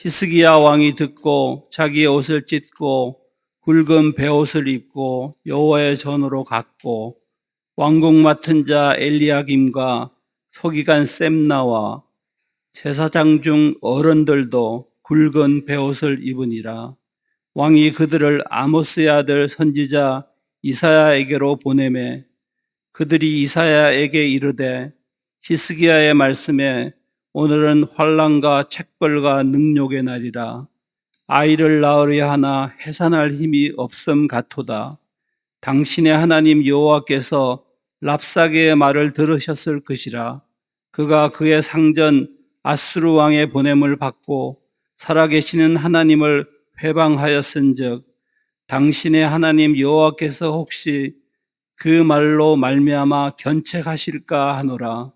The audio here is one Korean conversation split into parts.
히스기야 왕이 듣고 자기의 옷을 찢고 굵은 베옷을 입고 여호와의 전으로 갔고 왕궁 맡은 자 엘리야김과 서기관 셈나와 제사장 중 어른들도 굵은 베옷을 입으니라. 왕이 그들을 아모스의 아들 선지자 이사야에게로 보내매 그들이 이사야에게 이르되 히스기야의 말씀에 오늘은 환난과 책벌과 능욕의 날이라. 아이를 낳으려 하나 해산할 힘이 없음 같도다. 당신의 하나님 여호와께서 랍사게의 말을 들으셨을 것이라. 그가 그의 상전 아스루 왕의 보냄을 받고 살아계시는 하나님을 회방하였은즉 당신의 하나님 여호와께서 혹시 그 말로 말미암아 견책하실까 하노라.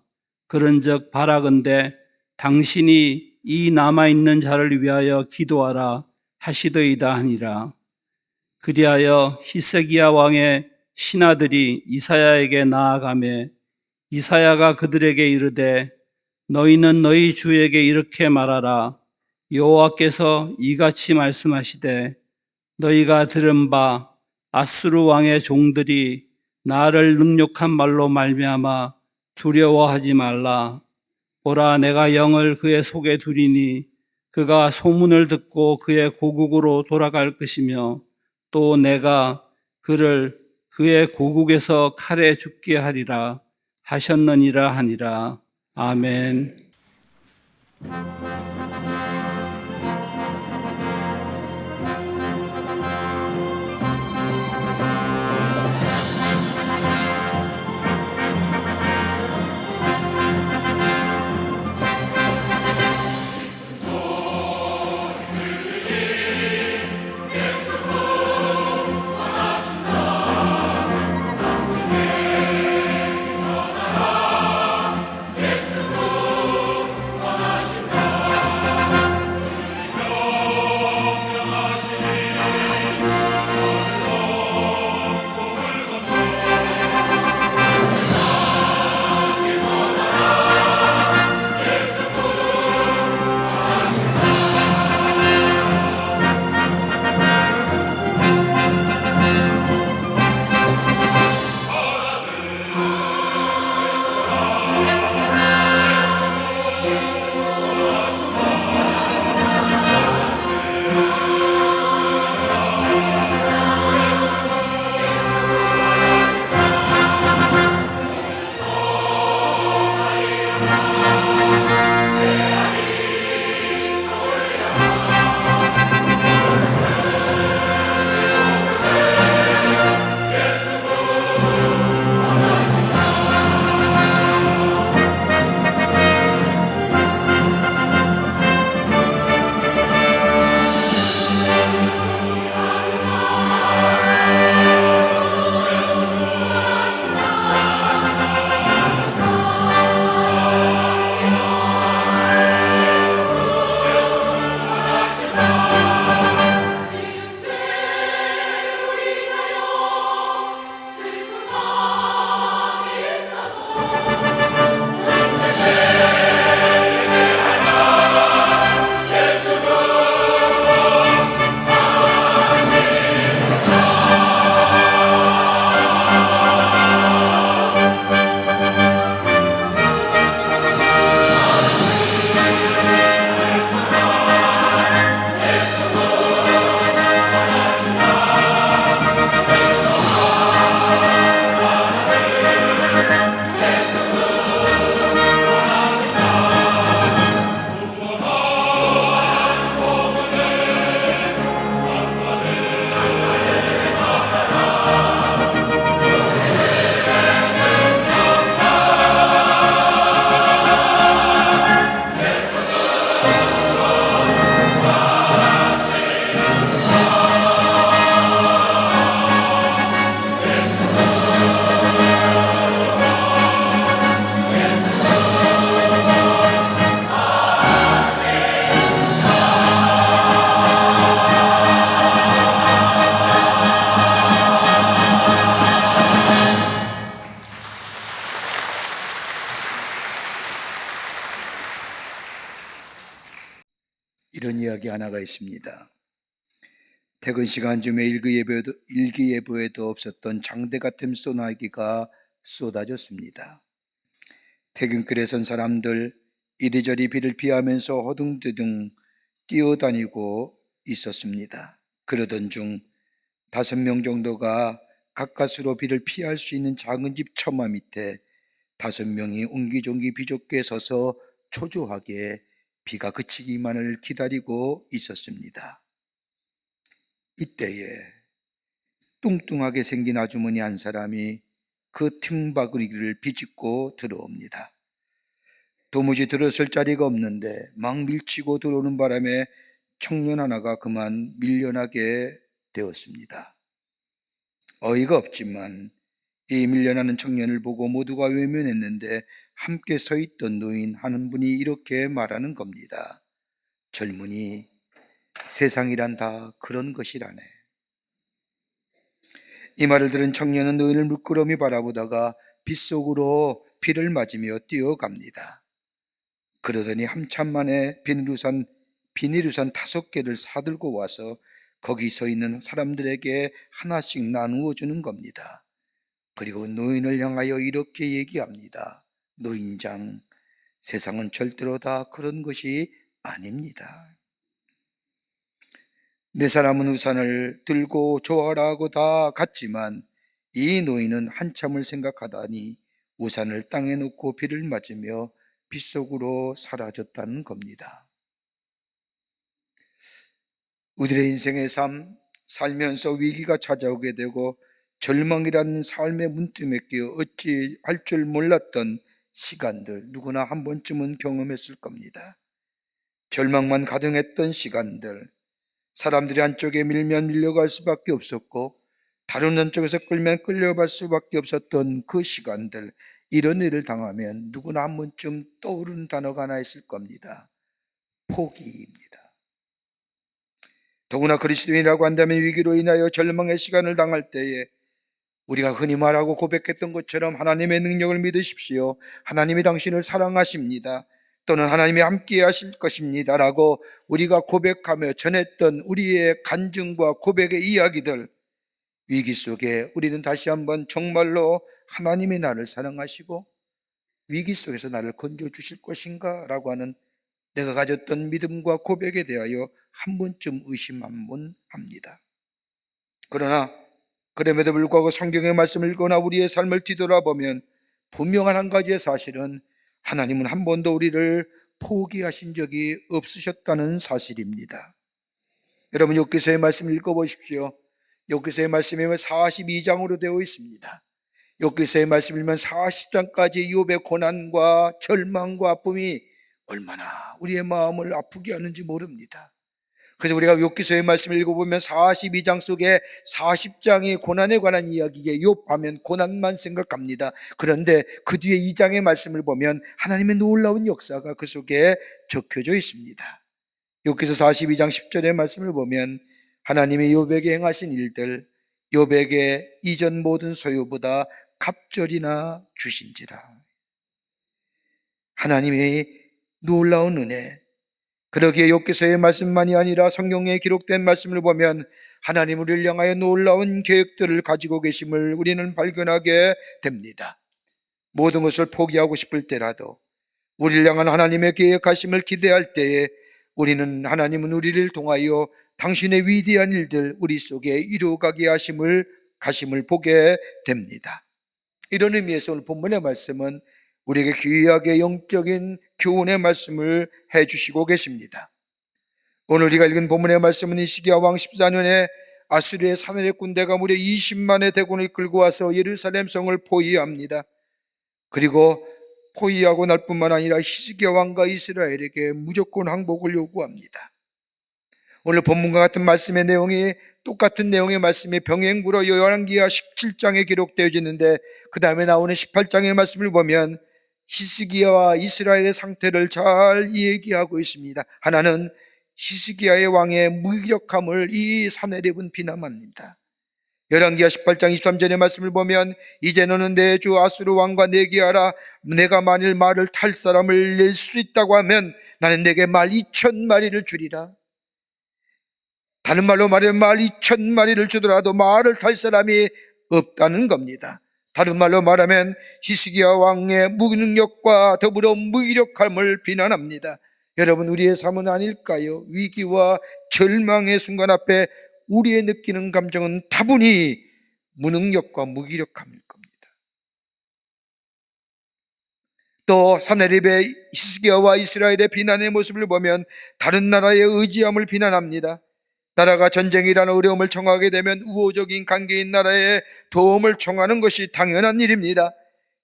그런즉 바라건대 당신이 이 남아있는 자를 위하여 기도하라 하시더이다 하니라. 그리하여 히스기야 왕의 신하들이 이사야에게 나아가매 이사야가 그들에게 이르되 너희는 너희 주에게 이렇게 말하라. 여호와께서 이같이 말씀하시되 너희가 들은 바 아스루 왕의 종들이 나를 능욕한 말로 말미암아 두려워하지 말라. 보라, 내가 영을 그의 속에 두리니 그가 소문을 듣고 그의 고국으로 돌아갈 것이며 또 내가 그를 그의 고국에서 칼에 죽게 하리라 하셨느니라 하니라. 아멘. 이야기 하나가 있습니다. 퇴근 시간쯤에 일기예보에도 없었던 장대 같은 소나기가 쏟아졌습니다. 퇴근길에 선 사람들 이리저리 비를 피하면서 허둥대둥 뛰어다니고 있었습니다. 그러던 중 5명 정도가 가까스로 비를 피할 수 있는 작은 집 처마 밑에 5명이 옹기종기 비좁게 서서 초조하게 비가 그치기만을 기다리고 있었습니다. 이때에 뚱뚱하게 생긴 아주머니 한 사람이 그 틈바구니를 비집고 들어옵니다. 도무지 들어설 자리가 없는데 막 밀치고 들어오는 바람에 청년 하나가 그만 밀려나게 되었습니다. 어이가 없지만 이 밀려나는 청년을 보고 모두가 외면했는데 함께 서 있던 노인 한 분이 이렇게 말하는 겁니다. 젊은이, 세상이란 다 그런 것이라네. 이 말을 들은 청년은 노인을 물끄러미 바라보다가 빗속으로 비를 맞으며 뛰어갑니다. 그러더니 한참 만에 비닐우산 5개를 사들고 와서 거기 서 있는 사람들에게 하나씩 나누어 주는 겁니다. 그리고 노인을 향하여 이렇게 얘기합니다. 노인장, 세상은 절대로 다 그런 것이 아닙니다. 네 사람은 우산을 들고 좋아라고 다 갔지만 이 노인은 한참을 생각하다니 우산을 땅에 놓고 비를 맞으며 빗속으로 사라졌다는 겁니다. 우리의 인생의 살면서 위기가 찾아오게 되고 절망이라는 삶의 문틈에 끼어 어찌 할 줄 몰랐던 시간들 누구나 한 번쯤은 경험했을 겁니다. 절망만 가득했던 시간들, 사람들이 한쪽에 밀면 밀려갈 수밖에 없었고 다른 한쪽에서 끌면 끌려갈 수밖에 없었던 그 시간들, 이런 일을 당하면 누구나 한 번쯤 떠오르는 단어가 하나 있을 겁니다. 포기입니다. 더구나 그리스도인이라고 한다면 위기로 인하여 절망의 시간을 당할 때에 우리가 흔히 말하고 고백했던 것처럼 하나님의 능력을 믿으십시오. 하나님이 당신을 사랑하십니다. 또는 하나님이 함께 하실 것입니다 라고 우리가 고백하며 전했던 우리의 간증과 고백의 이야기들, 위기 속에 우리는 다시 한번 정말로 하나님이 나를 사랑하시고 위기 속에서 나를 건져주실 것인가 라고 하는 내가 가졌던 믿음과 고백에 대하여 한 번쯤 의심 한번 합니다. 그러나 그럼에도 불구하고 성경의 말씀을 읽거나 우리의 삶을 뒤돌아보면 분명한 한 가지의 사실은 하나님은 한 번도 우리를 포기하신 적이 없으셨다는 사실입니다. 여러분 욥기서의 말씀을 읽어보십시오. 욥기서의 말씀이 42장으로 되어 있습니다. 욥기서의 말씀을 읽으면 40장까지 욥의 고난과 절망과 아픔이 얼마나 우리의 마음을 아프게 하는지 모릅니다. 그래서 우리가 욥기서의 말씀을 읽어보면 42장 속에 40장이 고난에 관한 이야기에 욥하면 고난만 생각합니다. 그런데 그 뒤에 2장의 말씀을 보면 하나님의 놀라운 역사가 그 속에 적혀져 있습니다. 욥기서 42장 10절의 말씀을 보면 하나님이 욥에게 행하신 일들, 욥에게 이전 모든 소유보다 갑절이나 주신지라. 하나님의 놀라운 은혜, 그러기에 욥기서의 말씀만이 아니라 성경에 기록된 말씀을 보면 하나님 우리를 향하여 놀라운 계획들을 가지고 계심을 우리는 발견하게 됩니다. 모든 것을 포기하고 싶을 때라도 우리를 향한 하나님의 계획하심을 기대할 때에 우리는 하나님은 우리를 통하여 당신의 위대한 일들 우리 속에 이루어가게 가심을 보게 됩니다. 이런 의미에서 오늘 본문의 말씀은 우리에게 귀하게 영적인 교훈의 말씀을 해주시고 계십니다. 오늘 우리가 읽은 본문의 말씀은 히스기야 왕 14년에 아수르의 사내립 군대가 무려 20만의 대군을 끌고 와서 예루살렘 성을 포위합니다. 그리고 포위하고 날 뿐만 아니라 히스기야 왕과 이스라엘에게 무조건 항복을 요구합니다. 오늘 본문과 같은 말씀의 내용이 똑같은 내용의 말씀이 병행부로 열왕기하 17장에 기록되어 있는데 그 다음에 나오는 18장의 말씀을 보면 히스기야와 이스라엘의 상태를 잘 얘기하고 있습니다. 하나는 히스기야의 왕의 무기력함을 이 사내립은 비난합니다. 열왕기하 18장 23절의 말씀을 보면 이제 너는 내 주 아수르 왕과 내기하라. 내가 만일 말을 탈 사람을 낼 수 있다고 하면 나는 내게 말 2,000마리를 주리라. 다른 말로 말하면 말 2,000마리를 주더라도 말을 탈 사람이 없다는 겁니다. 다른 말로 말하면 히스기야 왕의 무능력과 더불어 무기력함을 비난합니다. 여러분, 우리의 삶은 아닐까요? 위기와 절망의 순간 앞에 우리의 느끼는 감정은 다분히 무능력과 무기력함일 겁니다. 또 사네립의 히스기야와 이스라엘의 비난의 모습을 보면 다른 나라의 의지함을 비난합니다. 나라가 전쟁이라는 어려움을 청하게 되면 우호적인 관계인 나라의 도움을 청하는 것이 당연한 일입니다.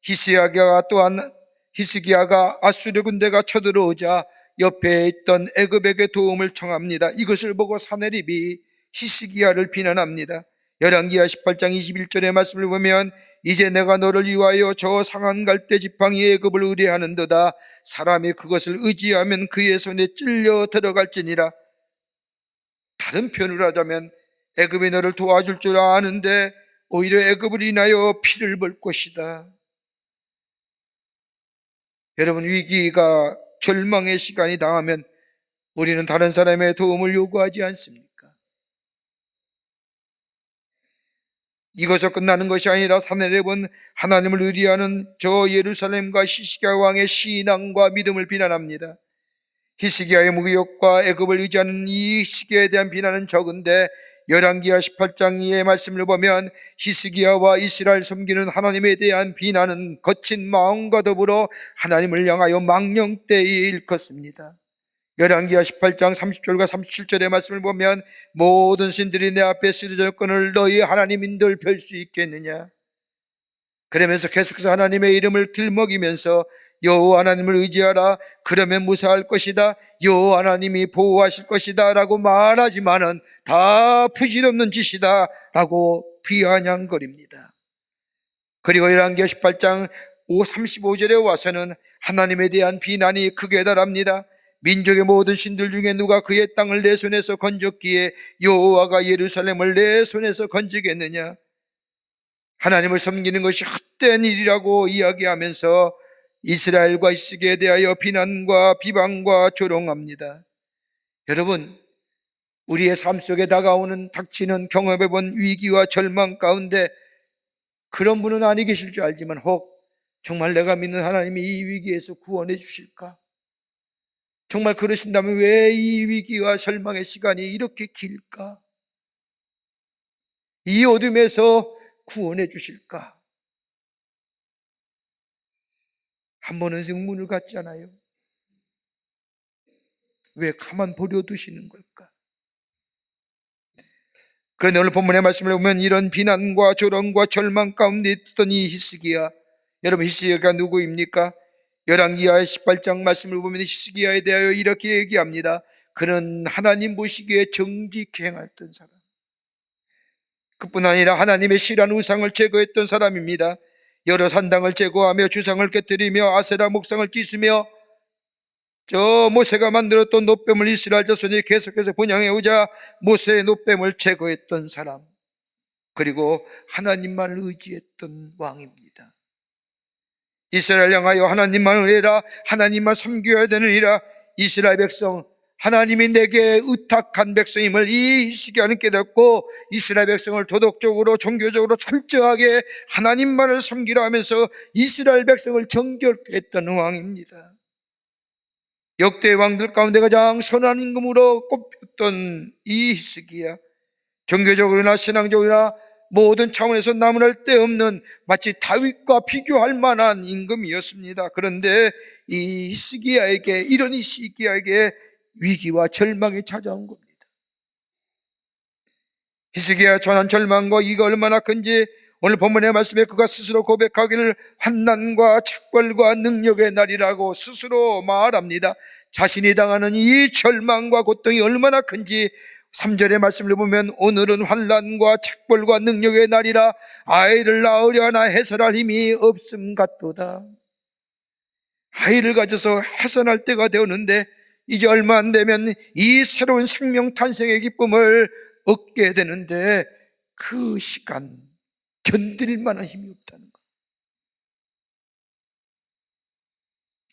히스기야가 아수르 군대가 쳐들어오자 옆에 있던 애굽에게 도움을 청합니다. 이것을 보고 사네립이 히스기야를 비난합니다. 열왕기하 18장 21절의 말씀을 보면 이제 내가 너를 위하여 저 상한 갈대 지팡이 애굽을 의뢰하는도다. 사람이 그것을 의지하면 그의 손에 찔려 들어갈지니라. 다른 표현을 하자면 애굽이 너를 도와줄 줄 아는데 오히려 애굽을 인하여 피를 볼 것이다. 여러분, 위기가 절망의 시간이 당하면 우리는 다른 사람의 도움을 요구하지 않습니까? 이것으로 끝나는 것이 아니라 사네립은 하나님을 의리하는 저 예루살렘과 히스기야 왕의 신앙과 믿음을 비난합니다. 히스기야의 무기력과 애굽을 의지하는 이 시기에 대한 비난은 적은데 열왕기하 18장 2의 말씀을 보면 히스기야와 이스라엘 섬기는 하나님에 대한 비난은 거친 마음과 더불어 하나님을 향하여 망령되이 일컫습니다. 열왕기하 18장 30절과 37절의 말씀을 보면 모든 신들이 내 앞에 쓰러졌거늘 너희 하나님인들 별 수 있겠느냐. 그러면서 계속해서 하나님의 이름을 들먹이면서 여호와 하나님을 의지하라. 그러면 무사할 것이다. 여호와 하나님이 보호하실 것이다 라고 말하지만은 다 부질없는 짓이다 라고 비아냥거립니다. 그리고 열왕기하 18장 35절에 와서는 하나님에 대한 비난이 크게 달합니다. 민족의 모든 신들 중에 누가 그의 땅을 내 손에서 건졌기에 여호와가 예루살렘을 내 손에서 건지겠느냐. 하나님을 섬기는 것이 헛된 일이라고 이야기하면서 이스라엘과 히스기야에 대하여 비난과 비방과 조롱합니다. 여러분, 우리의 삶 속에 다가오는 닥치는 경험해본 위기와 절망 가운데 그런 분은 아니 계실 줄 알지만 혹 정말 내가 믿는 하나님이 이 위기에서 구원해 주실까? 정말 그러신다면 왜 이 위기와 절망의 시간이 이렇게 길까? 이 어둠에서 구원해 주실까? 한 번은 의문을 갖잖아요. 왜 가만 버려 두시는 걸까? 그런데 오늘 본문의 말씀을 보면 이런 비난과 조롱과 절망 가운데 있던 이 히스기야, 여러분 히스기야가 누구입니까? 열왕기하 18장 말씀을 보면 히스기야에 대하여 이렇게 얘기합니다. 그는 하나님 보시기에 정직히 행했던 사람, 그뿐 아니라 하나님의 실한 우상을 제거했던 사람입니다. 여러 산당을 제거하며 주상을 깨뜨리며 아세라 목상을 찢으며 저 모세가 만들었던 놋뱀을 이스라엘 자손이 계속해서 분양해오자 모세의 놋뱀을 제거했던 사람, 그리고 하나님만을 의지했던 왕입니다. 이스라엘 향하여 하나님만 의뢰라, 하나님만 섬겨야 되느니라. 이스라엘 백성, 하나님이 내게 의탁한 백성임을 이 히스기야는 깨닫고 이스라엘 백성을 도덕적으로 종교적으로 철저하게 하나님만을 섬기라 하면서 이스라엘 백성을 정결했던 왕입니다. 역대 왕들 가운데 가장 선한 임금으로 꼽혔던 이 히스기야, 종교적으로나 신앙적으로나 모든 차원에서 나무랄 데 없는 마치 다윗과 비교할 만한 임금이었습니다. 그런데 이 히스기야에게, 이런 히스기야에게 위기와 절망이 찾아온 겁니다. 히스기야 전한 절망과 이가 얼마나 큰지 오늘 본문의 말씀에 그가 스스로 고백하기를 환난과 착벌과 능력의 날이라고 스스로 말합니다. 자신이 당하는 이 절망과 고통이 얼마나 큰지 3절의 말씀을 보면 오늘은 환난과 착벌과 능력의 날이라 아이를 낳으려 하나 해설할 힘이 없음 같도다. 아이를 가져서 해산할 때가 되었는데 이제 얼마 안 되면 이 새로운 생명 탄생의 기쁨을 얻게 되는데 그 시간 견딜 만한 힘이 없다는 것.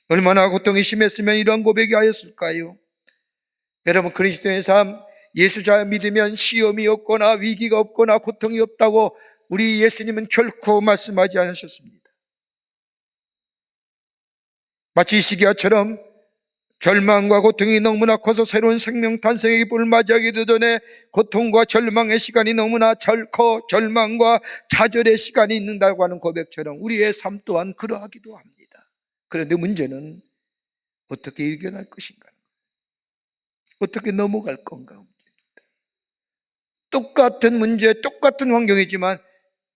얼마나 고통이 심했으면 이런 고백이 하였을까요? 여러분, 그리스도의 삶, 예수 잘 믿으면 시험이 없거나 위기가 없거나 고통이 없다고 우리 예수님은 결코 말씀하지 않으셨습니다. 마치 이 시기와처럼 절망과 고통이 너무나 커서 새로운 생명 탄생의 기쁨을 맞이하기도 전에 고통과 절망의 시간이 너무나 커 절망과 좌절의 시간이 있는다고 하는 고백처럼 우리의 삶 또한 그러하기도 합니다. 그런데 문제는 어떻게 이겨낼 것인가, 어떻게 넘어갈 건가. 똑같은 문제, 똑같은 환경이지만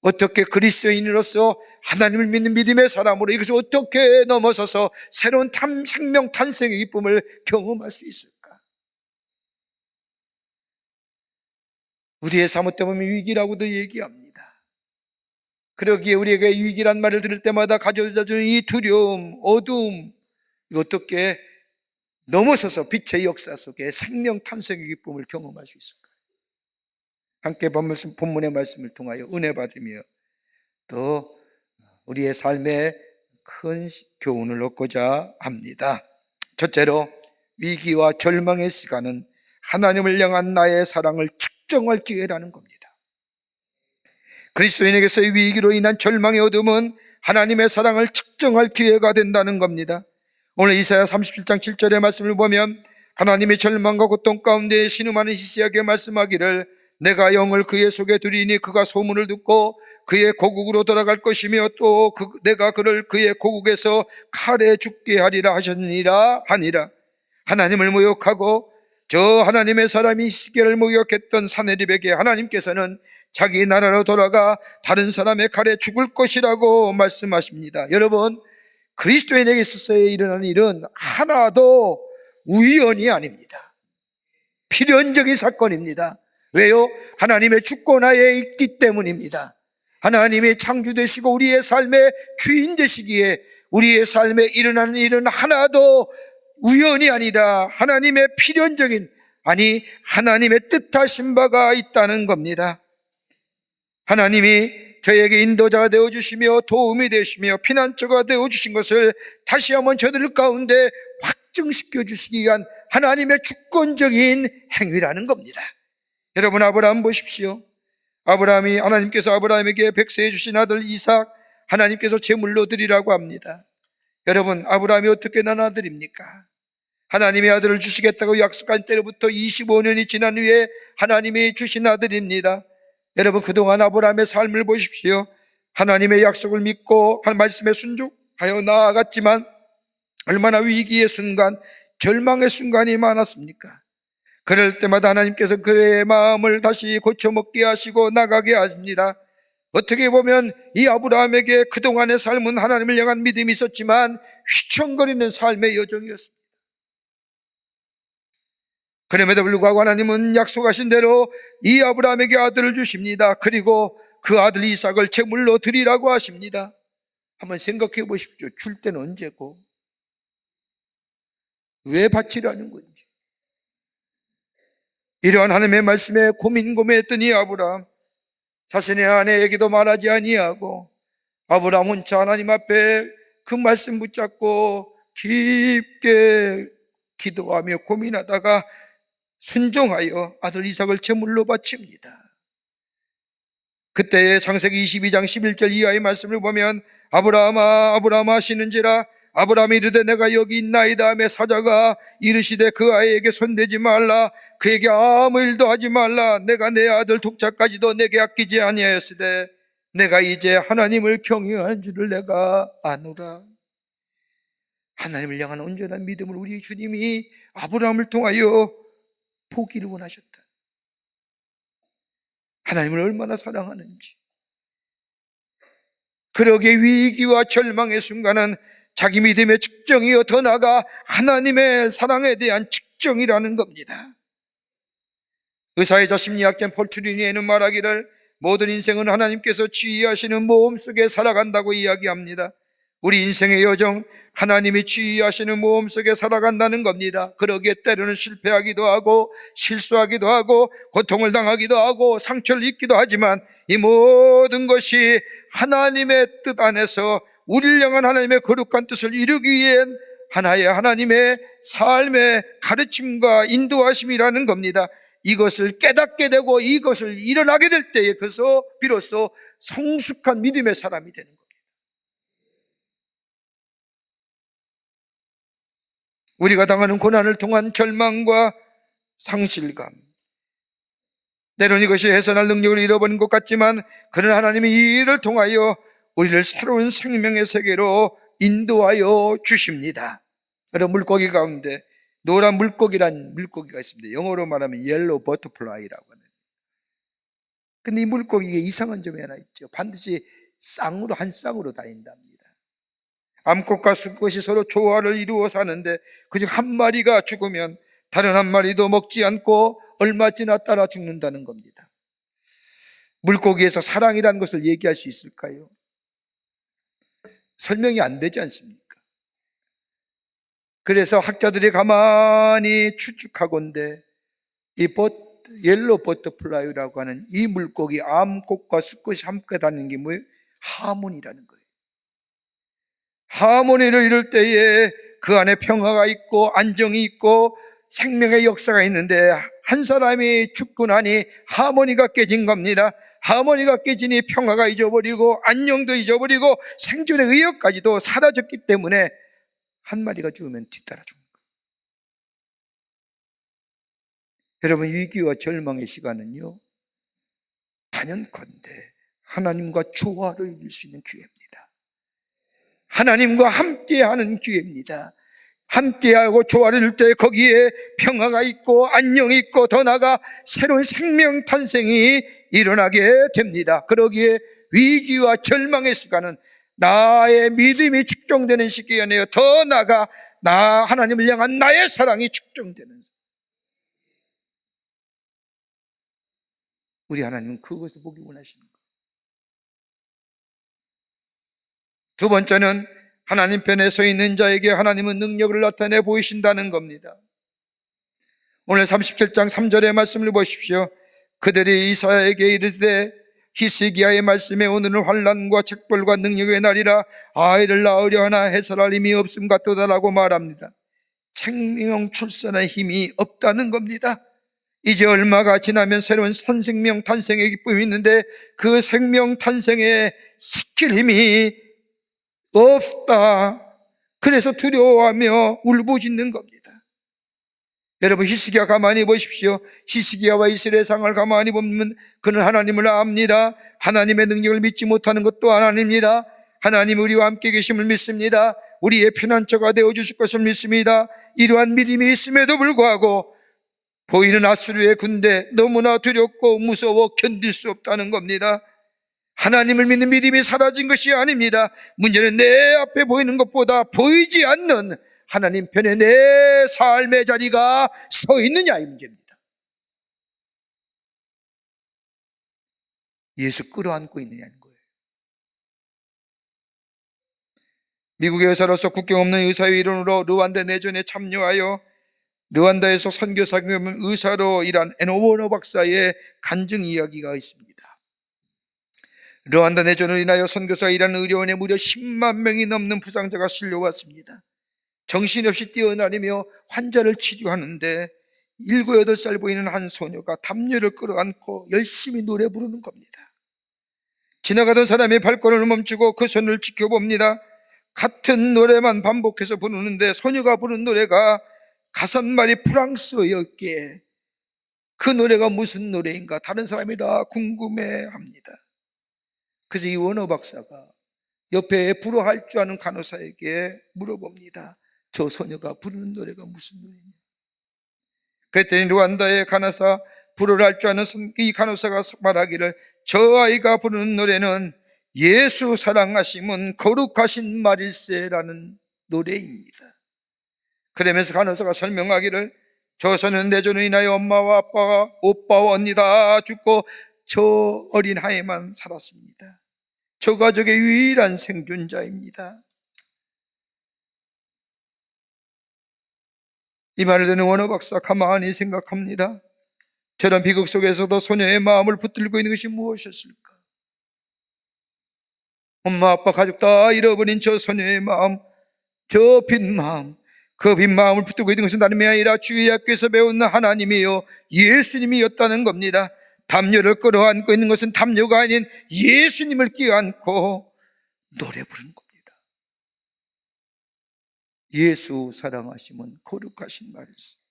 어떻게 그리스도인으로서 하나님을 믿는 믿음의 사람으로 이것을 어떻게 넘어서서 새로운 생명 탄생의 기쁨을 경험할 수 있을까? 우리의 사모때 보면 위기라고도 얘기합니다. 그러기에 우리에게 위기란 말을 들을 때마다 가져다 주는 이 두려움, 어두움, 이거 어떻게 넘어서서 빛의 역사 속에 생명 탄생의 기쁨을 경험할 수 있을까? 함께 본문의 말씀을 통하여 은혜 받으며 또 우리의 삶에 큰 교훈을 얻고자 합니다. 첫째로, 위기와 절망의 시간은 하나님을 향한 나의 사랑을 측정할 기회라는 겁니다. 그리스도인에게서의 위기로 인한 절망의 어둠은 하나님의 사랑을 측정할 기회가 된다는 겁니다. 오늘 이사야 37장 7절의 말씀을 보면 하나님의 절망과 고통 가운데 신음하는 히스기야에게 말씀하기를 내가 영을 그의 속에 두리니 그가 소문을 듣고 그의 고국으로 돌아갈 것이며 또 내가 그를 그의 고국에서 칼에 죽게 하리라 하셨느니라 하니라. 하나님을 모욕하고 저 하나님의 사람이 히스기야를 모욕했던 사네립에게 하나님께서는 자기 나라로 돌아가 다른 사람의 칼에 죽을 것이라고 말씀하십니다. 여러분, 그리스도인에게 있어서 일어나는 일은 하나도 우연이 아닙니다. 필연적인 사건입니다. 왜요? 하나님의 주권하에 있기 때문입니다. 하나님의 창조되시고 우리의 삶의 주인 되시기에 우리의 삶에 일어나는 일은 하나도 우연이 아니라 하나님의 필연적인, 아니 하나님의 뜻하신 바가 있다는 겁니다. 하나님이 저에게 인도자가 되어주시며 도움이 되시며 피난처가 되어주신 것을 다시 한번 저들 가운데 확증시켜 주시기 위한 하나님의 주권적인 행위라는 겁니다. 여러분, 아브라함 보십시오. 아브라함이 하나님께서 아브라함에게 백세해 주신 아들 이삭 하나님께서 제물로 드리라고 합니다. 여러분, 아브라함이 어떻게 난 아들입니까? 하나님의 아들을 주시겠다고 약속한 때로부터 25년이 지난 후에 하나님이 주신 아들입니다. 여러분, 그동안 아브라함의 삶을 보십시오. 하나님의 약속을 믿고 한 말씀에 순종하여 나아갔지만 얼마나 위기의 순간, 절망의 순간이 많았습니까? 그럴 때마다 하나님께서 그의 마음을 다시 고쳐먹게 하시고 나가게 하십니다. 어떻게 보면 이 아브라함에게 그동안의 삶은 하나님을 향한 믿음이 있었지만 휘청거리는 삶의 여정이었습니다. 그럼에도 불구하고 하나님은 약속하신 대로 이 아브라함에게 아들을 주십니다. 그리고 그 아들 이삭을 제물로 드리라고 하십니다. 한번 생각해 보십시오. 줄 때는 언제고 왜 바치라는 건지. 이러한 하나님의 말씀에 고민했던 이 아브라함, 자신의 아내에게도 말하지 아니하고 아브라함 혼자 하나님 앞에 그 말씀 붙잡고 깊게 기도하며 고민하다가 순종하여 아들 이삭을 제물로 바칩니다. 그때의 창세기 22장 11절 이하의 말씀을 보면 아브라함아 아브라함아 하시는지라 아브라함이 이르되 내가 여기 있나이다 하며 사자가 이르시되 그 아이에게 손대지 말라 그에게 아무 일도 하지 말라 내가 내 아들 독자까지도 내게 아끼지 아니하였으되 내가 이제 하나님을 경외하는 줄을 내가 아노라. 하나님을 향한 온전한 믿음을 우리 주님이 아브라함을 통하여 보기를 원하셨다. 하나님을 얼마나 사랑하는지. 그러기에 위기와 절망의 순간은 자기 믿음의 측정이요 더 나아가 하나님의 사랑에 대한 측정이라는 겁니다. 의사이자 심리학자 폴 트리니에는 말하기를 모든 인생은 하나님께서 지휘하시는 모험 속에 살아간다고 이야기합니다. 우리 인생의 여정, 하나님이 지휘하시는 모험 속에 살아간다는 겁니다. 그러기에 때로는 실패하기도 하고 실수하기도 하고 고통을 당하기도 하고 상처를 입기도 하지만 이 모든 것이 하나님의 뜻 안에서 우리를 향한 하나님의 거룩한 뜻을 이루기 위한 하나의 하나님의 삶의 가르침과 인도하심이라는 겁니다. 이것을 깨닫게 되고 이것을 일어나게 될 때에 그래서 비로소 성숙한 믿음의 사람이 되는 겁니다. 우리가 당하는 고난을 통한 절망과 상실감, 때로는 이것이 해산할 능력을 잃어버린 것 같지만 그러나 하나님이 이 일을 통하여 우리를 새로운 생명의 세계로 인도하여 주십니다. 그런 물고기 가운데 노란 물고기란 물고기가 있습니다. 영어로 말하면 옐로우 버터플라이라고 하는. 근데 이 물고기에 이상한 점이 하나 있죠. 반드시 쌍으로 한 쌍으로 다닌답니다. 암컷과 수컷이 서로 조화를 이루어 사는데 그중 한 마리가 죽으면 다른 한 마리도 먹지 않고 얼마 지나 따라 죽는다는 겁니다. 물고기에서 사랑이라는 것을 얘기할 수 있을까요? 설명이 안 되지 않습니까? 그래서 학자들이 가만히 추측하건대 이 옐로우 버터플라이라고 하는 이 물고기 암꽃과 수꽃이 함께 다니는 게 뭐예요? 하모니라는 거예요. 하모니를 이룰 때에 그 안에 평화가 있고 안정이 있고 생명의 역사가 있는데 한 사람이 죽고 나니 하모니가 깨진 겁니다. 하모니가 깨지니 평화가 잊어버리고 안녕도 잊어버리고 생존의 의욕까지도 사라졌기 때문에 한 마리가 죽으면 뒤따라 죽는 거예요. 여러분, 위기와 절망의 시간은요, 단연컨대 하나님과 조화를 이룰 수 있는 기회입니다. 하나님과 함께하는 기회입니다. 함께하고 조화를 이룰 때 거기에 평화가 있고 안녕이 있고 더 나아가 새로운 생명 탄생이 일어나게 됩니다. 그러기에 위기와 절망의 시간은 나의 믿음이 축적되는 시기가 아니에요. 더 나아가 나 하나님을 향한 나의 사랑이 축적되는 시간. 우리 하나님은 그것을 보기 원하시는 거예요. 두 번째는 하나님 편에 서 있는 자에게 하나님은 능력을 나타내 보이신다는 겁니다. 오늘 37장 3절의 말씀을 보십시오. 그들이 이사야에게 이르되 히스기야의 말씀에 오늘은 환난과 책벌과 능력의 날이라 아이를 낳으려 하나 해설할 힘이 없음 같도다라고 말합니다. 생명 출산의 힘이 없다는 겁니다. 이제 얼마가 지나면 새로운 신생명 탄생의 기쁨이 있는데 그 생명 탄생에 시킬 힘이 없다. 그래서 두려워하며 울부짖는 겁니다. 여러분, 히스기야 가만히 보십시오. 히스기야와 이스라엘 상을 가만히 보면 그는 하나님을 압니다. 하나님의 능력을 믿지 못하는 것도 하나님입니다. 하나님 우리와 함께 계심을 믿습니다. 우리의 피난처가 되어주실 것을 믿습니다. 이러한 믿음이 있음에도 불구하고 보이는 아수르의 군대 너무나 두렵고 무서워 견딜 수 없다는 겁니다. 하나님을 믿는 믿음이 사라진 것이 아닙니다. 문제는 내 앞에 보이는 것보다 보이지 않는 하나님 편에 내 삶의 자리가 서 있느냐의 문제입니다. 예수 끌어안고 있느냐는 거예요. 미국의 의사로서 국경 없는 의사의 일원으로 르완다 내전에 참여하여 르완다에서 선교사 겸 의사로 일한 에노보노 박사의 간증 이야기가 있습니다. 르완다 내전으로 인하여 선교사 일하는 의료원에 무려 10만 명이 넘는 부상자가 실려왔습니다. 정신없이 뛰어다니며 환자를 치료하는데 7, 8살 보이는 한 소녀가 담요를 끌어안고 열심히 노래 부르는 겁니다. 지나가던 사람이 발걸음을 멈추고 그 소녀를 지켜봅니다. 같은 노래만 반복해서 부르는데 소녀가 부른 노래가 가사말이 프랑스어였기에 그 노래가 무슨 노래인가 다른 사람이 다 궁금해합니다. 그래서 이 원어 박사가 옆에 불어할 줄 아는 간호사에게 물어봅니다. 저 소녀가 부르는 노래가 무슨 노래냐? 그랬더니 르완다의 간호사, 불어를 할 줄 아는 이 간호사가 말하기를 저 아이가 부르는 노래는 예수 사랑하심은 거룩하신 말일세라는 노래입니다. 그러면서 간호사가 설명하기를 저 소녀는 내전으로 인하여 엄마와 아빠와 오빠와 언니 다 죽고 저 어린 아이만 살았습니다. 저 가족의 유일한 생존자입니다. 이 말을 듣는 원어 박사 가만히 생각합니다. 저런 비극 속에서도 소녀의 마음을 붙들고 있는 것이 무엇이었을까? 엄마 아빠 가족 다 잃어버린 저 소녀의 마음, 저 빈 마음, 그 빈 마음을 붙들고 있는 것은 다름이 아니라 주일 학교에서 배운 하나님이요 예수님이었다는 겁니다. 담요를 끌어안고 있는 것은 담요가 아닌 예수님을 끼안고 노래 부르는 겁니다. 예수 사랑하심은 거룩하신 말이었어요.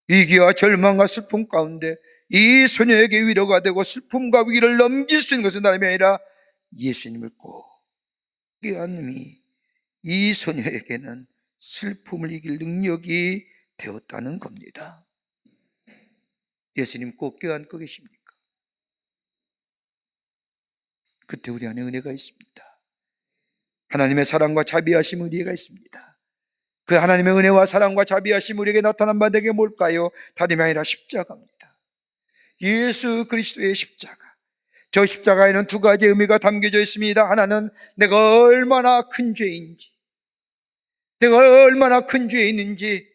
위기와 절망과 슬픔 가운데 이 소녀에게 위로가 되고 슬픔과 위기를 넘길 수 있는 것은 다름이 아니라 예수님을 꼭 끼안음이 이 소녀에게는 슬픔을 이길 능력이 되었다는 겁니다. 예수님 꼭 껴안고 계십니까? 그때 우리 안에 은혜가 있습니다. 하나님의 사랑과 자비하심 우리에게 있습니다. 그 하나님의 은혜와 사랑과 자비하심 우리에게 나타난 바되게 뭘까요? 다름이 아니라 십자가입니다. 예수 그리스도의 십자가. 저 십자가에는 두 가지 의미가 담겨져 있습니다. 하나는 내가 얼마나 큰 죄인지, 내가 얼마나 큰 죄에 있는지,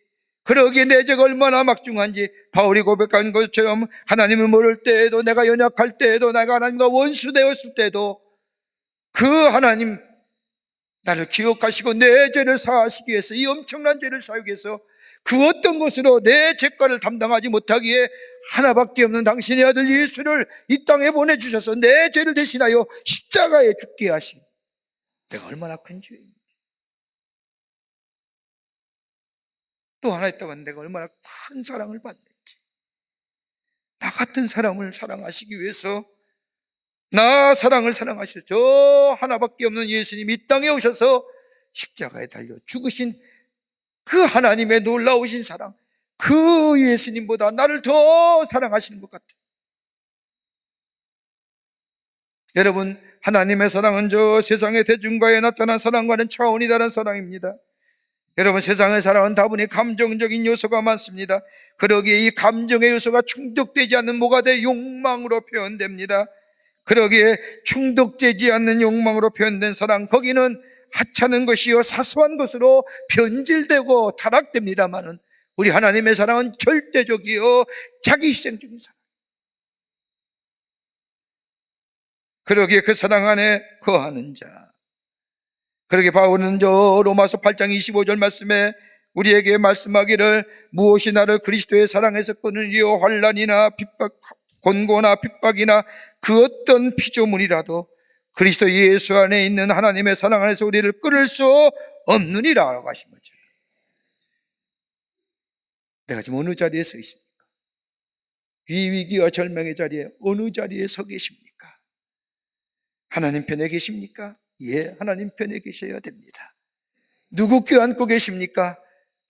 그러기에 내 죄가 얼마나 막중한지 바울이 고백한 것처럼 하나님을 모를 때에도, 내가 연약할 때에도, 내가 하나님과 원수되었을 때도 그 하나님 나를 기억하시고 내 죄를 사하시기 위해서, 이 엄청난 죄를 사하기 위해서 그 어떤 것으로 내 죄과를 담당하지 못하기에 하나밖에 없는 당신의 아들 예수를 이 땅에 보내주셔서 내 죄를 대신하여 십자가에 죽게 하신, 내가 얼마나 큰 죄인지, 또 하나 있다면 내가 얼마나 큰 사랑을 받는지, 나 같은 사람을 사랑하시기 위해서 나 사랑을 사랑하셔 저 하나밖에 없는 예수님이 이 땅에 오셔서 십자가에 달려 죽으신 그 하나님의 놀라우신 사랑, 그 예수님보다 나를 더 사랑하시는 것 같아요. 여러분, 하나님의 사랑은 저 세상의 대중과에 나타난 사랑과는 차원이 다른 사랑입니다. 여러분, 세상의 사랑은 다분히 감정적인 요소가 많습니다. 그러기에 이 감정의 요소가 충족되지 않는 뭐가 돼? 욕망으로 표현됩니다. 그러기에 충족되지 않는 욕망으로 표현된 사랑, 거기는 하찮은 것이요 사소한 것으로 변질되고 타락됩니다마는 우리 하나님의 사랑은 절대적이요 자기희생적인 사랑. 그러기에 그 사랑 안에 거하는 자, 그러게 바울은 저 로마서 8장 25절 말씀에 우리에게 말씀하기를 무엇이 나를 그리스도의 사랑에서 끊으리요 환난이나 핍박, 곤고나 핍박이나 그 어떤 피조물이라도 그리스도 예수 안에 있는 하나님의 사랑 안에서 우리를 끊을 수 없느니라 라고 하신 거죠. 내가 지금 어느 자리에 서 있습니까? 이 위기와 절망의 자리에 어느 자리에 서 계십니까? 하나님 편에 계십니까? 예, 하나님 편에 계셔야 됩니다. 누구 껴안고 계십니까?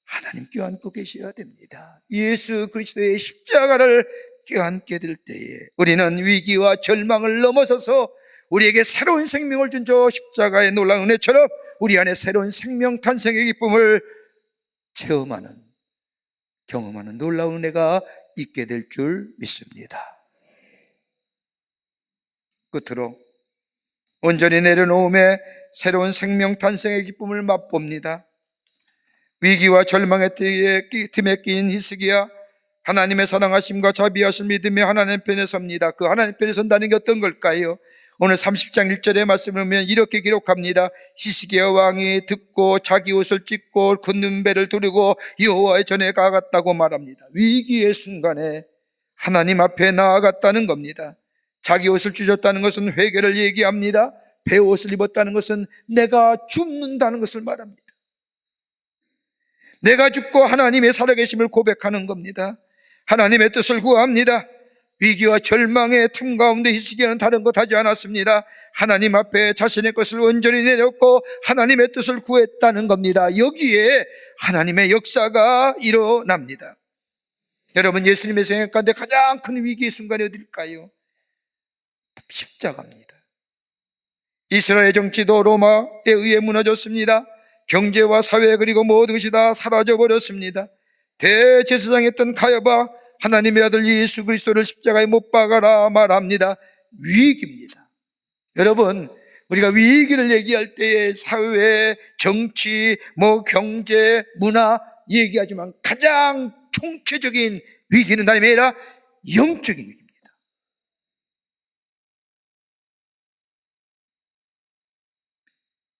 하나님 껴안고 계셔야 됩니다. 예수 그리스도의 십자가를 껴안게 될 때에 우리는 위기와 절망을 넘어서서 우리에게 새로운 생명을 준 저 십자가의 놀라운 은혜처럼 우리 안에 새로운 생명 탄생의 기쁨을 체험하는, 경험하는 놀라운 은혜가 있게 될 줄 믿습니다. 끝으로 온전히 내려놓음에 새로운 생명 탄생의 기쁨을 맛봅니다. 위기와 절망의 틈에 끼인 히스기야 하나님의 사랑하심과 자비하심 믿음에 하나님 편에 섭니다. 그 하나님 편에 선다는 게 어떤 걸까요? 오늘 30장 1절의 말씀을 보면 이렇게 기록합니다. 히스기야 왕이 듣고 자기 옷을 찢고 굳는 배를 두르고 여호와의 전에 가갔다고 말합니다. 위기의 순간에 하나님 앞에 나아갔다는 겁니다. 자기 옷을 찢었다는 것은 회개를 얘기합니다. 배옷을 입었다는 것은 내가 죽는다는 것을 말합니다. 내가 죽고 하나님의 살아계심을 고백하는 겁니다. 하나님의 뜻을 구합니다. 위기와 절망의 틈 가운데 히스기야는 다른 것 하지 않았습니다. 하나님 앞에 자신의 것을 온전히 내렸고 하나님의 뜻을 구했다는 겁니다. 여기에 하나님의 역사가 일어납니다. 여러분, 예수님의 생애 가운데 가장 큰 위기의 순간이 어딜까요? 십자가입니다. 이스라엘 정치도 로마에 의해 무너졌습니다. 경제와 사회 그리고 모든 것이 다 사라져버렸습니다. 대제사장이었던 가야바 하나님의 아들 예수 그리스도를 십자가에 못 박아라 말합니다. 위기입니다. 여러분, 우리가 위기를 얘기할 때에 사회, 정치, 경제, 문화 얘기하지만 가장 총체적인 위기는 다름이 아니라 영적인 위기입니다.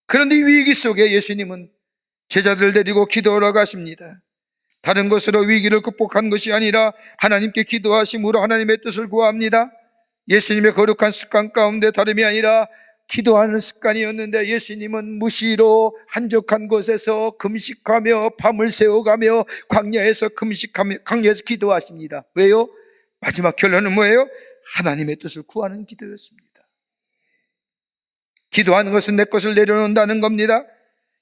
그런데 이 위기 속에 예수님은 제자들을 데리고 기도하러 가십니다. 다른 것으로 위기를 극복한 것이 아니라 하나님께 기도하심으로 하나님의 뜻을 구합니다. 예수님의 거룩한 습관 가운데 다름이 아니라 기도하는 습관이었는데, 예수님은 무시로 한적한 곳에서 금식하며 밤을 새워가며 광야에서 금식하며 광야에서 기도하십니다. 왜요? 마지막 결론은 뭐예요? 하나님의 뜻을 구하는 기도였습니다. 기도하는 것은 내 것을 내려놓는다는 겁니다.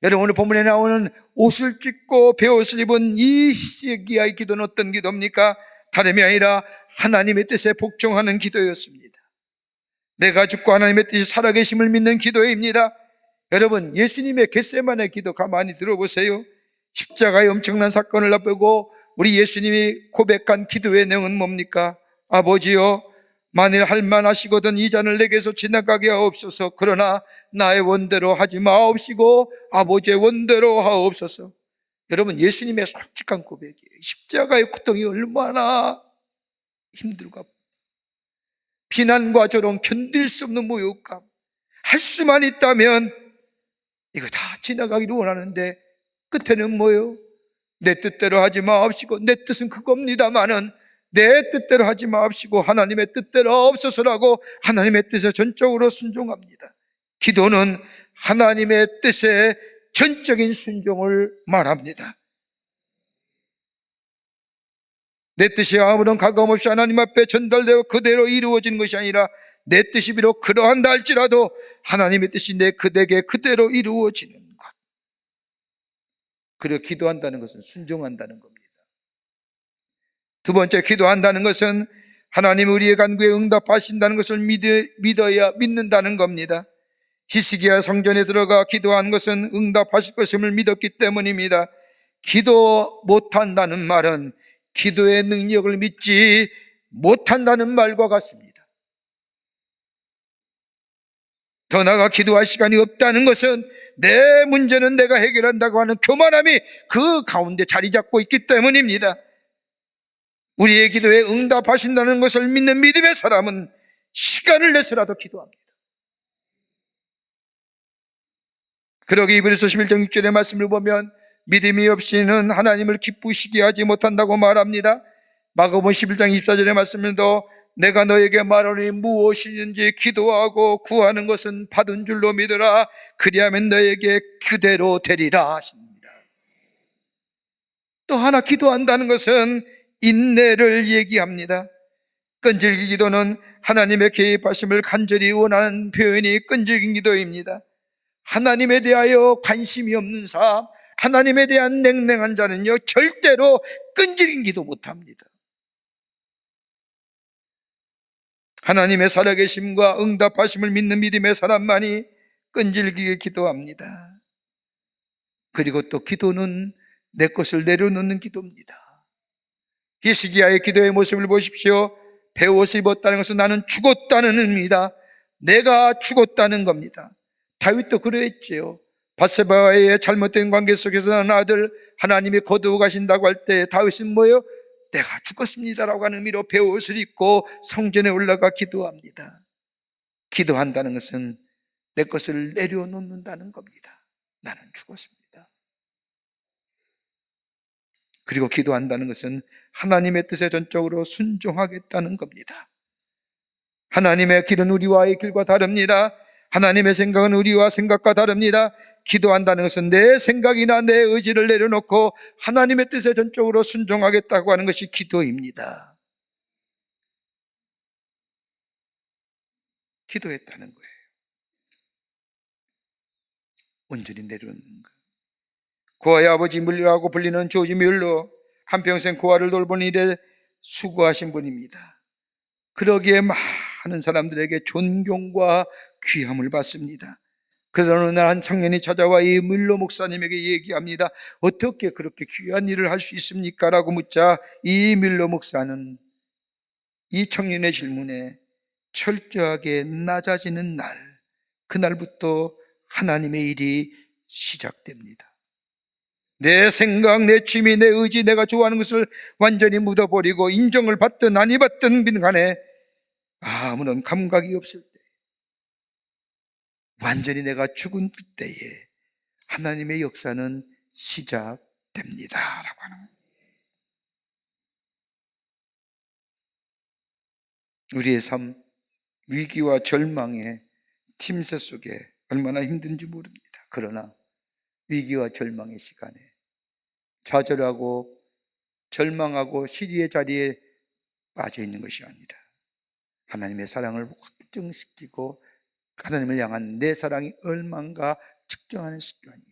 여러분, 오늘 본문에 나오는 옷을 찢고 베옷을 입은 이 히스기야의 기도는 어떤 기도입니까? 다름이 아니라 하나님의 뜻에 복종하는 기도였습니다. 내가 죽고 하나님의 뜻이 살아계심을 믿는 기도입니다. 여러분, 예수님의 겟세마네 기도 가만히 들어보세요. 십자가의 엄청난 사건을 앞두고 우리 예수님이 고백한 기도의 내용은 뭡니까? 아버지여, 만일 할만하시거든 이 잔을 내게서 지나가게 하옵소서. 그러나 나의 원대로 하지 마옵시고 아버지의 원대로 하옵소서. 여러분, 예수님의 솔직한 고백이에요. 십자가의 고통이 얼마나 힘들고 비난과 저런 견딜 수 없는 모욕감, 할 수만 있다면 이거 다 지나가기를 원하는데 끝에는 뭐예요? 내 뜻대로 하지 마옵시고, 내 뜻은 그겁니다마는 내 뜻대로 하지 마옵시고 하나님의 뜻대로 없어서라고 하나님의 뜻에 전적으로 순종합니다. 기도는 하나님의 뜻에 전적인 순종을 말합니다. 내 뜻이 아무런 가감없이 하나님 앞에 전달되어 그대로 이루어지는 것이 아니라 내 뜻이 비록 그러한다 할지라도 하나님의 뜻이 내게 그대로 이루어지는 것. 그리고 기도한다는 것은 순종한다는 겁니다. 두 번째, 기도한다는 것은 하나님이 우리의 간구에 응답하신다는 것을 믿는다는 겁니다. 히스기야 성전에 들어가 기도한 것은 응답하실 것임을 믿었기 때문입니다. 기도 못한다는 말은 기도의 능력을 믿지 못한다는 말과 같습니다. 더 나아가 기도할 시간이 없다는 것은 내 문제는 내가 해결한다고 하는 교만함이 그 가운데 자리 잡고 있기 때문입니다. 우리의 기도에 응답하신다는 것을 믿는 믿음의 사람은 시간을 내서라도 기도합니다. 그러기 이브리서 11장 6절의 말씀을 보면 믿음이 없이는 하나님을 기쁘시게 하지 못한다고 말합니다. 마가복음 11장 24절의 말씀에도 내가 너에게 말하니 무엇이든지 기도하고 구하는 것은 받은 줄로 믿으라. 그리하면 너에게 그대로 되리라 하십니다. 또 하나, 기도한다는 것은 인내를 얘기합니다. 끈질긴 기도는 하나님의 개입하심을 간절히 원하는 표현이 끈질긴 기도입니다. 하나님에 대하여 관심이 없는 사람, 하나님에 대한 냉랭한 자는요 절대로 끈질긴 기도 못합니다. 하나님의 살아계심과 응답하심을 믿는 믿음의 사람만이 끈질기게 기도합니다. 그리고 또 기도는 내 것을 내려놓는 기도입니다. 히스기야의 기도의 모습을 보십시오. 베옷을 입었다는 것은 나는 죽었다는 의미다. 내가 죽었다는 겁니다. 다윗도 그랬지요. 밧세바와의 잘못된 관계 속에서 난 아들 하나님이 거두어 가신다고 할 때 다윗은 뭐예요? 내가 죽었습니다라고 하는 의미로 베옷을 입고 성전에 올라가 기도합니다. 기도한다는 것은 내 것을 내려놓는다는 겁니다. 나는 죽었습니다. 그리고 기도한다는 것은 하나님의 뜻에 전적으로 순종하겠다는 겁니다. 하나님의 길은 우리와의 길과 다릅니다. 하나님의 생각은 우리와 생각과 다릅니다. 기도한다는 것은 내 생각이나 내 의지를 내려놓고 하나님의 뜻에 전적으로 순종하겠다고 하는 것이 기도입니다. 기도했다는 거예요. 온전히 내려놓는 거예요. 고아의 아버지 뮬러라고 불리는 조지 뮬러, 한평생 고아를 돌보는 일에 수고하신 분입니다. 그러기에 많은 사람들에게 존경과 귀함을 받습니다. 그러다 어느 날 한 청년이 찾아와 이 뮬러 목사님에게 얘기합니다. 어떻게 그렇게 귀한 일을 할 수 있습니까? 라고 묻자 이 뮬러 목사는 이 청년의 질문에 철저하게 낮아지는 날, 그날부터 하나님의 일이 시작됩니다. 내 생각, 내 취미, 내 의지, 내가 좋아하는 것을 완전히 묻어버리고 인정을 받든 아니 받든 간에 아무런 감각이 없을 때, 완전히 내가 죽은 그때에 하나님의 역사는 시작됩니다. 라고 하는 거예요. 우리의 삶, 위기와 절망의 팀새 속에 얼마나 힘든지 모릅니다. 그러나 위기와 절망의 시간에 좌절하고 절망하고 시리의 자리에 빠져 있는 것이 아니라 하나님의 사랑을 확증시키고 하나님을 향한 내 사랑이 얼마인가 측정하는 시간이요,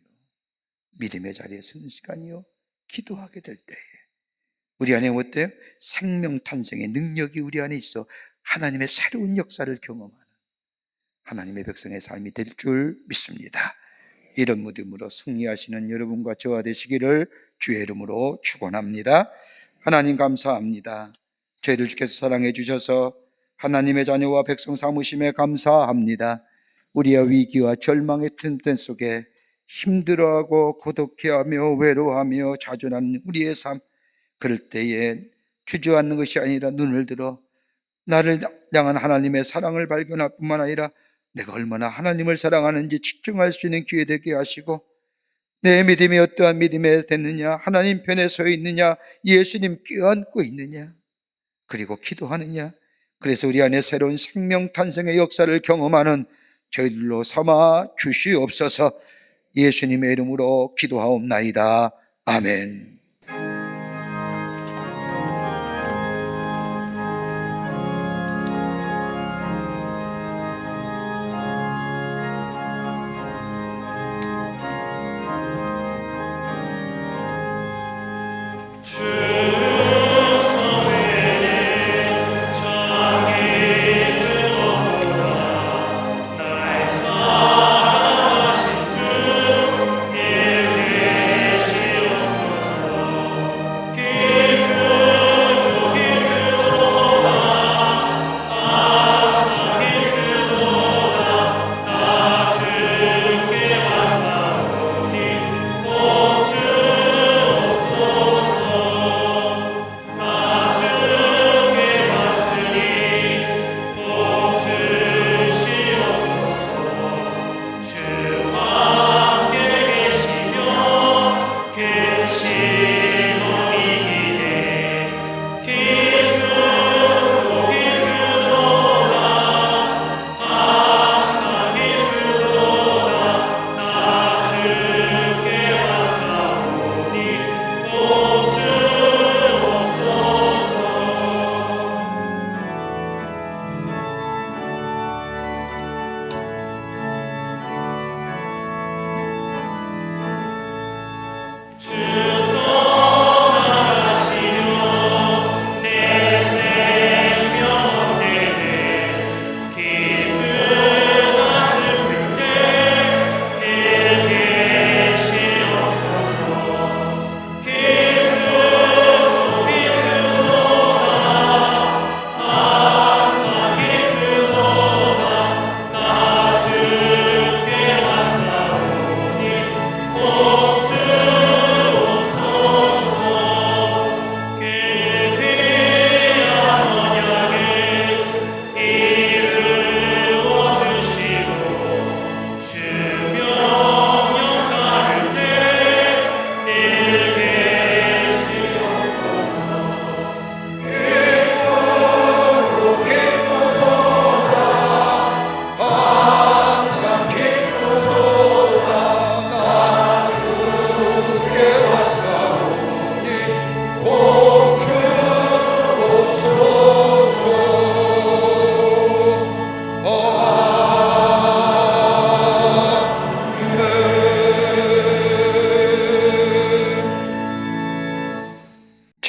믿음의 자리에 서는 시간이요, 기도하게 될 때에 우리 안에 어때요? 생명 탄생의 능력이 우리 안에 있어 하나님의 새로운 역사를 경험하는 하나님의 백성의 삶이 될 줄 믿습니다. 이런 믿음으로 승리하시는 여러분과 저와 되시기를 주의 이름으로 축원합니다. 하나님 감사합니다. 저희들 주께서 사랑해 주셔서 하나님의 자녀와 백성 삼으심에 감사합니다. 우리의 위기와 절망의 틈새 속에 힘들어하고 고독해하며 외로워하며 좌절하는 우리의 삶, 그럴 때에 주저앉는 것이 아니라 눈을 들어 나를 향한 하나님의 사랑을 발견할 뿐만 아니라 내가 얼마나 하나님을 사랑하는지 측정할 수 있는 기회 되게 하시고, 내 믿음이 어떠한 믿음에 됐느냐, 하나님 편에 서 있느냐, 예수님 껴안고 있느냐, 그리고 기도하느냐, 그래서 우리 안에 새로운 생명 탄생의 역사를 경험하는 저희들로 삼아 주시옵소서. 예수님의 이름으로 기도하옵나이다. 아멘.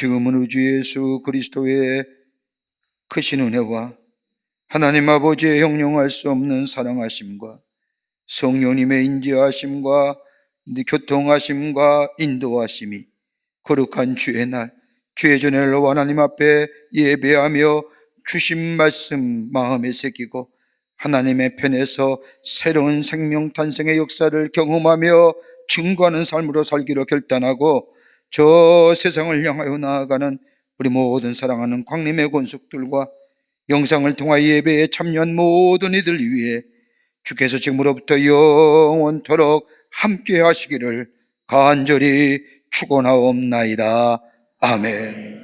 지금은 우리 주 예수 그리스도의 크신 은혜와 하나님 아버지의 형용할 수 없는 사랑하심과 성령님의 인도하심과 교통하심과 인도하심이 거룩한 주의 날, 주의 전을 하나님 앞에 예배하며 주신 말씀 마음에 새기고 하나님의 편에서 새로운 생명 탄생의 역사를 경험하며 증거하는 삶으로 살기로 결단하고 저 세상을 향하여 나아가는 우리 모든 사랑하는 광림의 권속들과 영상을 통하여 예배에 참여한 모든 이들 위해 주께서 지금으로부터 영원토록 함께 하시기를 간절히 축원하옵나이다. 아멘.